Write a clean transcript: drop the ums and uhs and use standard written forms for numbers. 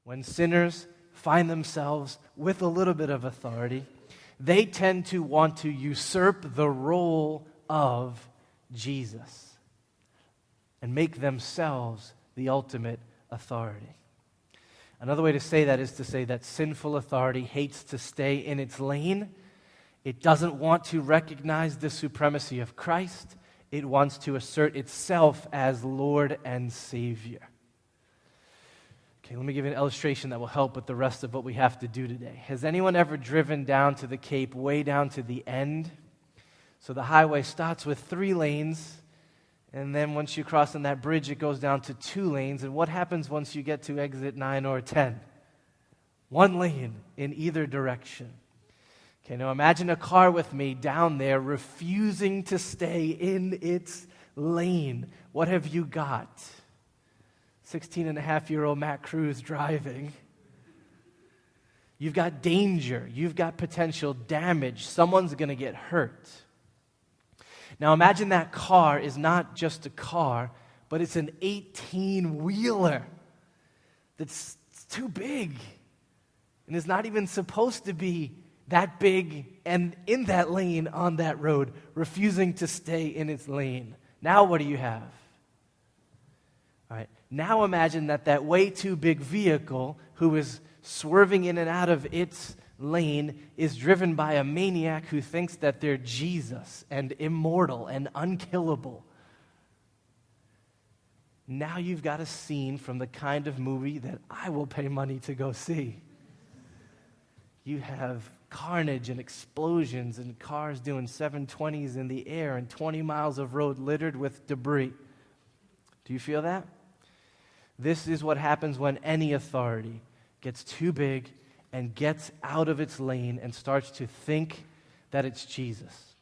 When sinners find themselves with a little bit of authority, they tend to want to usurp the role of Jesus and make themselves the ultimate authority. Another way to say that is to say that sinful authority hates to stay in its lane. It doesn't want to recognize the supremacy of Christ. It wants to assert itself as Lord and Savior. Okay, let me give you an illustration that will help with the rest of what we have to do today. Has anyone ever driven down to the Cape, way down to the end? So the highway starts with 3 lanes, and then once you cross on that bridge, it goes down to 2 lanes. And what happens once you get to exit 9 or 10? 1 lane in either direction. Okay, now imagine a car with me down there refusing to stay in its lane. What have you got? 16-and-a-half-year-old Matt Cruz driving. You've got danger. You've got potential damage. Someone's going to get hurt. Now imagine that car is not just a car, but it's an 18-wheeler that's too big and is not even supposed to be that big and in that lane on that road, refusing to stay in its lane. Now what do you have? All right. Now imagine that way too big vehicle who is swerving in and out of its lane is driven by a maniac who thinks that they're Jesus and immortal and unkillable. Now you've got a scene from the kind of movie that I will pay money to go see. You have carnage and explosions and cars doing 720s in the air and 20 miles of road littered with debris. Do you feel that? This is what happens when any authority gets too big and gets out of its lane and starts to think that it's Jesus.